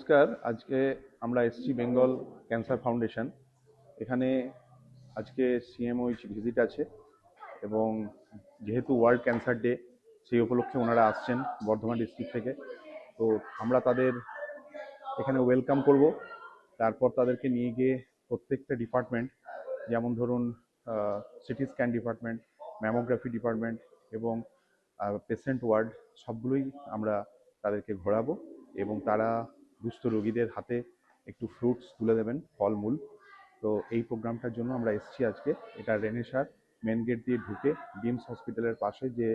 নমস্কার। আজকে আমরা এসছি বেঙ্গল ক্যান্সার ফাউন্ডেশন। এখানে আজকে সিএমও ভিজিট আছে এবং যেহেতু ওয়ার্ল্ড ক্যান্সার ডে, সেই উপলক্ষে ওনারা আসছেন বর্ধমান ডিস্ট্রিক্ট থেকে। তো আমরা তাদের এখানে ওয়েলকাম করব। তারপর তাদেরকে নিয়ে গিয়ে প্রত্যেকটা ডিপার্টমেন্ট, যেমন ধরুন CT scan department, mammography department এবং পেশেন্ট ওয়ার্ড, সবগুলোই আমরা তাদেরকে ঘোরাবো এবং তারা দুস্থ রোগীদের হাতে একটু ফ্রুটস তুলে দেবেন, ফলমূল। তো এই প্রোগ্রামটার জন্য আমরা এসেছি আজকে। এটা রেনেসার মেন গেট দিয়ে ঢুকে বিমস হসপিটালের পাশে যে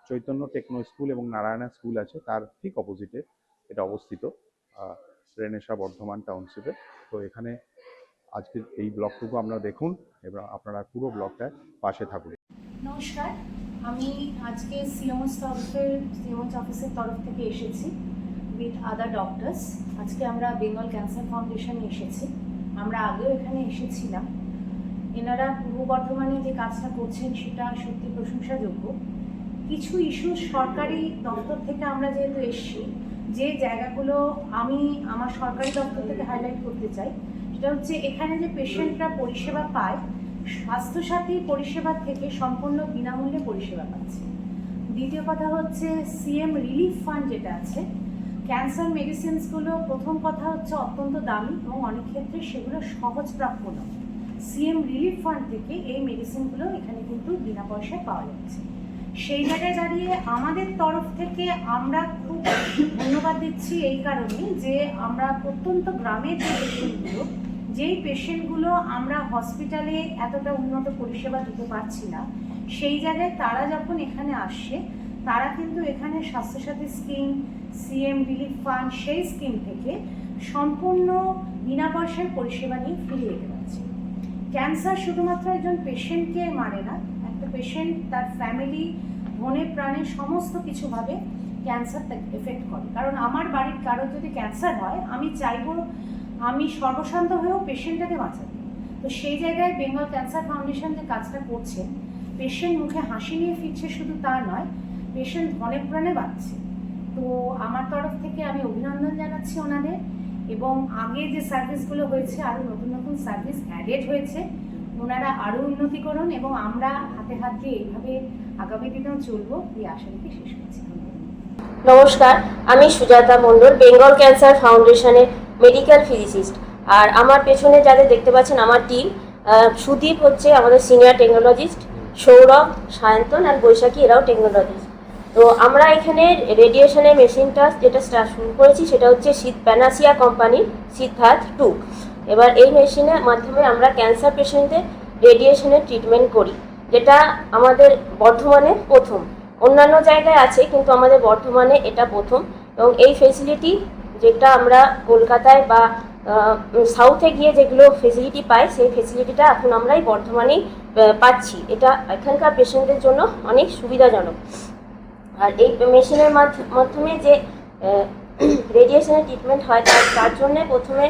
চৈতন্য টেকনো স্কুল এবং নারায়ণা স্কুল আছে, তার ঠিক অপোজিটে এটা অবস্থিত, রেনেসা বর্ধমান টাউনশিপে। তো এখানে আজকে এই ব্লগটুকু আপনারা দেখুন এবং আপনারা পুরো ব্লগটার পাশে থাকুন। নমস্কার, আমি আজকে সিএমও অফিসের তরফ থেকে এসেছি উইথ আদার ডক্টরস। আজকে আমরা বেঙ্গল ক্যান্সার ফাউন্ডেশনে এসেছি। আমরা আগেও এখানে এসেছিলাম। এনারা পূর্ব বর্ধমানে যে কাজটা করছেন সেটা সত্যি প্রশংসাযোগ্য। কিছু ইস্যু সরকারি দপ্তর থেকে আমরা যেহেতু এসেছি, যে জায়গাগুলো আমি আমার সরকারি দপ্তর থেকে হাইলাইট করতে চাই, সেটা হচ্ছে এখানে যে পেশেন্টরা পরিষেবা পায়, স্বাস্থ্যসাথী পরিষেবা থেকে সম্পূর্ণ বিনামূল্যে পরিষেবা পাচ্ছে। দ্বিতীয় কথা হচ্ছে সিএম রিলিফ ফান্ড যেটা আছে, ক্যান্সার মেডিসিনসগুলো প্রথম কথা হচ্ছে অত্যন্ত দামি এবং অনেক ক্ষেত্রে সেগুলো সহজপ্রাপ্য নয়। সিএম রিলিফ ফান্ড থেকে এই মেডিসিনগুলো এখানে কিন্তু বিনা পয়সায় পাওয়া যাচ্ছে। সেই জায়গায় দাঁড়িয়ে আমাদের তরফ থেকে আমরা খুব ধন্যবাদ দিচ্ছি এই কারণে যে আমরা প্রত্যন্ত গ্রামের যেই পেশেন্টগুলো আমরা হসপিটালে এতটা উন্নত পরিষেবা দিতে পারছি না, সেই জায়গায় তারা যখন এখানে আসছে, তারা কিন্তু এখানে Swasthyasathi scheme, CM relief fund, সেই স্কিম থেকে সম্পূর্ণ বিনা পয়সায় পরিষেবা নিয়ে ফিরে যেতে পারছে। ক্যান্সার শুধুমাত্র একজন পেশেন্টকে মারে না, একটা পেশেন্ট তার ফ্যামিলি, মনে প্রাণে সমস্ত কিছুভাবে ক্যান্সার তাকে এফেক্ট করে। কারণ আমার বাড়ির কারো যদি ক্যান্সার হয়, আমি চাইবো আমি সর্বশান্ত হয়েও পেশেন্টটাকে বাঁচাবো। তো সেই জায়গায় বেঙ্গল ক্যান্সার ফাউন্ডেশন যে কাজটা করছে, পেশেন্ট মুখে হাসি নিয়ে ফিরছে শুধু তা নয়, পেশেন্ট মনে প্রাণে বাঁচছে। তো আমার তরফ থেকে আমি অভিনন্দন জানাচ্ছি ওনাদের। এবং আগে যে সার্ভিসগুলো হয়েছে, আরও নতুন নতুন সার্ভিস অ্যাডেড হয়েছে, ওনারা আরও উন্নতি করুন এবং আমরা হাতে হাত দিয়ে এইভাবে আগামী দিনেও চলবো, এই আশা রেখে শেষ করছি। নমস্কার, আমি সুজাতা মণ্ডল, বেঙ্গল ক্যান্সার ফাউন্ডেশনের মেডিকেল ফিজিসিস্ট। আর আমার পেছনে যাদের দেখতে পাচ্ছেন আমার টিম, সুদীপ হচ্ছে আমাদের সিনিয়র টেকনোলজিস্ট, সৌরভ, সায়ন্তন আর বৈশাখী, এরাও টেকনোলজিস্ট। তো আমরা এখানে রেডিয়েশনের মেশিনটা যেটা শুরু করেছি সেটা হচ্ছে প্যানাসিয়া কোম্পানির সিদ্ধার্থ 2। এবার এই মেশিনের মাধ্যমে আমরা ক্যান্সার পেশেন্টদের রেডিয়েশনের ট্রিটমেন্ট করি, যেটা আমাদের বর্ধমানে প্রথম। অন্যান্য জায়গায় আছে কিন্তু আমাদের বর্ধমানে এটা প্রথম। এবং এই ফেসিলিটি যেটা আমরা কলকাতায় বা সাউথে গিয়ে যেগুলো ফেসিলিটি পাই, সেই ফেসিলিটিটা এখন আমরাই বর্ধমানেই পাচ্ছি। এটা এখানকার পেশেন্টদের জন্য অনেক সুবিধাজনক। আর এই মেশিনের মাধ্যমে যে রেডিয়েশনের ট্রিটমেন্ট হয়, তার জন্যে প্রথমে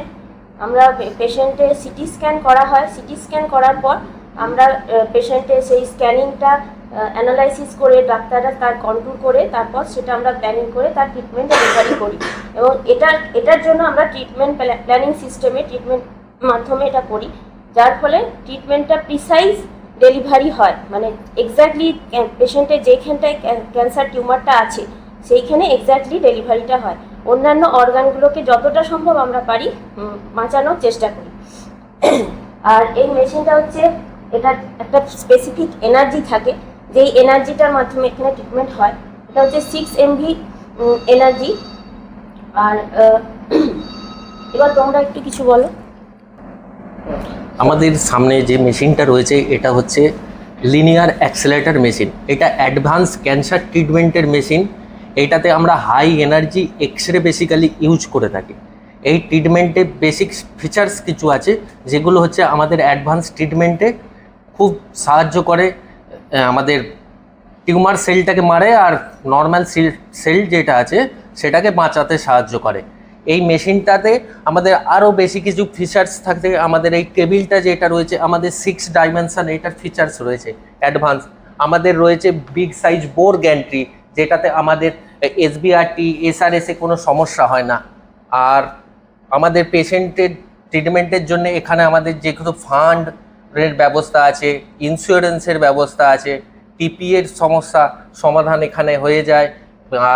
আমরা পেশেন্টের সিটি স্ক্যান করা হয়। সিটি স্ক্যান করার পর আমরা পেশেন্টের সেই স্ক্যানিংটা অ্যানালাইসিস করে ডাক্তাররা তার কন্ট্রোল করে, তারপর সেটা আমরা প্ল্যানিং করে তার ট্রিটমেন্ট ডেলিভারি করি। এবং এটার জন্য আমরা ট্রিটমেন্ট প্ল্যানিং সিস্টেমে ট্রিটমেন্ট মাধ্যমে এটা করি, যার ফলে ট্রিটমেন্টটা প্রিসাইজ ডেলিভারি হয়। মানে এক্স্যাক্টলি পেশেন্টের যেখানটায় ক্যান্সার টিউমারটা আছে সেইখানে এক্স্যাক্টলি ডেলিভারিটা হয়। অন্যান্য অর্গানগুলোকে যতটা সম্ভব আমরা পারি বাঁচানোর চেষ্টা করি। আর এই মেশিনটা হচ্ছে, এটা একটা স্পেসিফিক এনার্জি থাকে, যেই এনার্জিটার মাধ্যমে এখানে ট্রিটমেন্ট হয়। এটা হচ্ছে 6 MV এনার্জি। আর এবার তোমরা একটু কিছু বলো। আমাদের সামনে যে মেশিনটা রয়েছে এটা হচ্ছে লিনিয়ার অ্যাক্সেলারেটর মেশিন। এটা অ্যাডভান্স ক্যান্সার ট্রিটমেন্টের মেশিন। এইটাতে আমরা high energy x-ray basically use করে থাকি। এই ট্রিটমেন্টে বেসিক ফিচার্স কিছু আছে যেগুলো হচ্ছে আমাদের অ্যাডভান্স ট্রিটমেন্টে খুব সাহায্য করে। আমাদের টিউমার সেলটাকে মারে আর নর্মাল সেল যেটা আছে সেটাকে বাঁচাতে সাহায্য করে। এই মেশিনটাতে আমাদের আরও বেশি কিছু ফিচার্স থাকতে, আমাদের এই টেবিলটা যেটা রয়েছে, আমাদের 6 ডাইমেনশন এটার ফিচার্স রয়েছে অ্যাডভান্স। আমাদের রয়েছে বিগ সাইজ বোর গ্যান্ট্রি, যেটাতে আমাদের SBRT SRS কোনো সমস্যা হয় না। আর আমাদের পেশেন্টের ট্রিটমেন্টের জন্য এখানে আমাদের যেগুলো ফান্ডের ব্যবস্থা আছে, ইন্স্যুরেন্সের ব্যবস্থা আছে, টিপি এর সমস্যা সমাধান এখানে হয়ে যায়,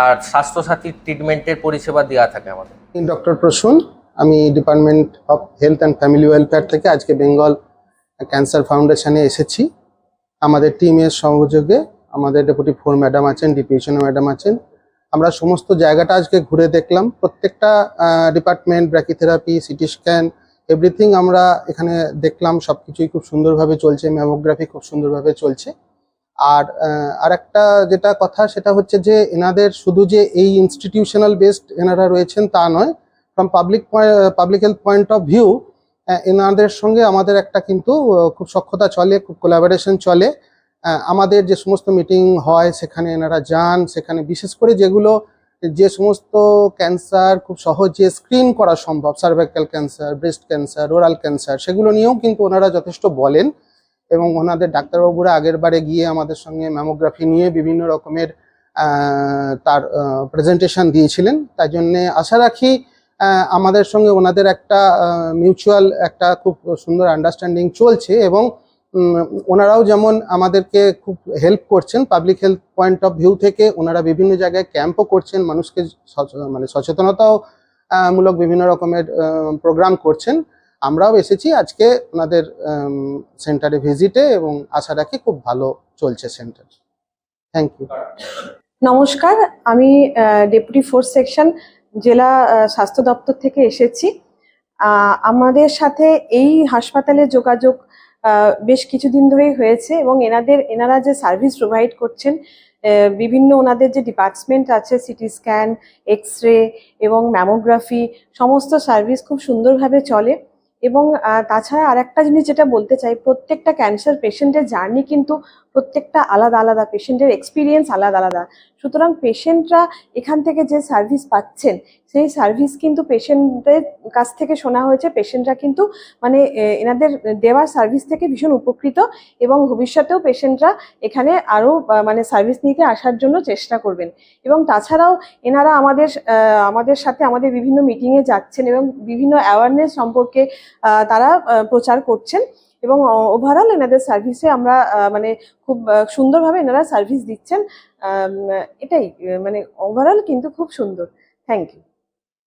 আর স্বাস্থ্যসাথীর ট্রিটমেন্টের পরিষেবা দেওয়া থাকে আমাদের। ডক্টর প্রসূন, আমি department of health and family welfare থেকে আজকে বেঙ্গল ক্যান্সার ফাউন্ডেশনে এসেছি। আমাদের টিমের সহযোগে আমাদের ডেপুটি 4 ম্যাডাম আছেন, ডিপিএইচও ম্যাডাম আছেন। আমরা সমস্ত জায়গাটা আজকে ঘুরে দেখলাম, প্রত্যেকটা ডিপার্টমেন্ট, ব্র্যাকিথেরাপি, সিটি স্ক্যান, এভরিথিং আমরা এখানে দেখলাম। সব কিছুই খুব সুন্দরভাবে চলছে, ম্যামোগ্রাফি খুব সুন্দরভাবে চলছে। আর একটা যেটা কথা সেটা হচ্ছে যে এনাদের শুধু যে এই ইনস্টিটিউশনাল বেসড এনারা রয়েছেন তা নয়, from public health point of view এনাদের সঙ্গে আমাদের একটা কিন্তু খুব সখ্যতা চলে, খুব কোলাবোরেশন চলে। আমাদের যে সমস্ত মিটিং হয় সেখানে এনারা যান, সেখানে বিশেষ করে যে সমস্ত ক্যান্সার খুব সহজে স্ক্রিন করা সম্ভব, cervical cancer, breast cancer, oral cancer, সেগুলো নিয়েও কিন্তু ওনারা যথেষ্ট বলেন। এবং ওনাদের ডাক্তারবাবুরা আগের বারে গিয়ে আমাদের সঙ্গে ম্যামোগ্রাফি নিয়ে বিভিন্ন রকমের তার প্রেজেন্টেশন দিয়েছিলেন। তাই জন্যে আশা রাখি আমাদের সঙ্গে ওনাদের একটা মিউচুয়াল একটা খুব সুন্দর আন্ডারস্ট্যান্ডিং চলছে, এবং ওনারাও যেমন আমাদেরকে খুব হেল্প করছেন public health point of view থেকে। ওনারা বিভিন্ন জায়গায় ক্যাম্পও করছেন, মানুষকে মানে সচেতনতাও মূলক বিভিন্ন রকমের প্রোগ্রাম করছেন। আমরাও এসেছি আজকে ওনাদের সেন্টারে ভিজিটে, এবং আশা রাখি খুব ভালো চলছে সেন্টার। Thank you. নমস্কার, আমি ডেপুটি 4 সেকশন জেলা স্বাস্থ্য দপ্তর থেকে এসেছি। আমাদের সাথে এই হাসপাতালে যোগাযোগ বেশ কিছুদিন ধরেই হয়েছে, এবং এনারা যে সার্ভিস প্রোভাইড করছেন, বিভিন্ন ওনাদের যে ডিপার্টমেন্ট আছে, সিটি স্ক্যান, এক্স রে এবং ম্যামোগ্রাফি, সমস্ত সার্ভিস খুব সুন্দরভাবে চলে। এবং তাছাড়া আরেকটা জিনিস যেটা বলতে চাই, প্রত্যেকটা ক্যান্সার পেশেন্টের জার্নি কিন্তু প্রত্যেকটা আলাদা আলাদা, পেশেন্টের এক্সপিরিয়েন্স আলাদা আলাদা। সুতরাং পেশেন্টরা এখান থেকে যে সার্ভিস পাচ্ছেন, সেই সার্ভিস কিন্তু পেশেন্টদের কাছ থেকে শোনা হয়েছে, পেশেন্টরা কিন্তু মানে এনাদের দেওয়ার সার্ভিস থেকে ভীষণ উপকৃত, এবং ভবিষ্যতেও পেশেন্টরা এখানে আরও মানে সার্ভিস নিতে আসার জন্য চেষ্টা করবেন। এবং তাছাড়াও এনারা আমাদের সাথে আমাদের বিভিন্ন মিটিংয়ে যাচ্ছেন, এবং বিভিন্ন অ্যাওয়ারনেস সম্পর্কে তারা প্রচার করছেন, এবং ওভারঅল এনাদের সার্ভিসে আমরা মানে খুব সুন্দরভাবে এনারা সার্ভিস দিচ্ছেন। এটাই মানে ওভারঅল কিন্তু খুব সুন্দর। Thank you.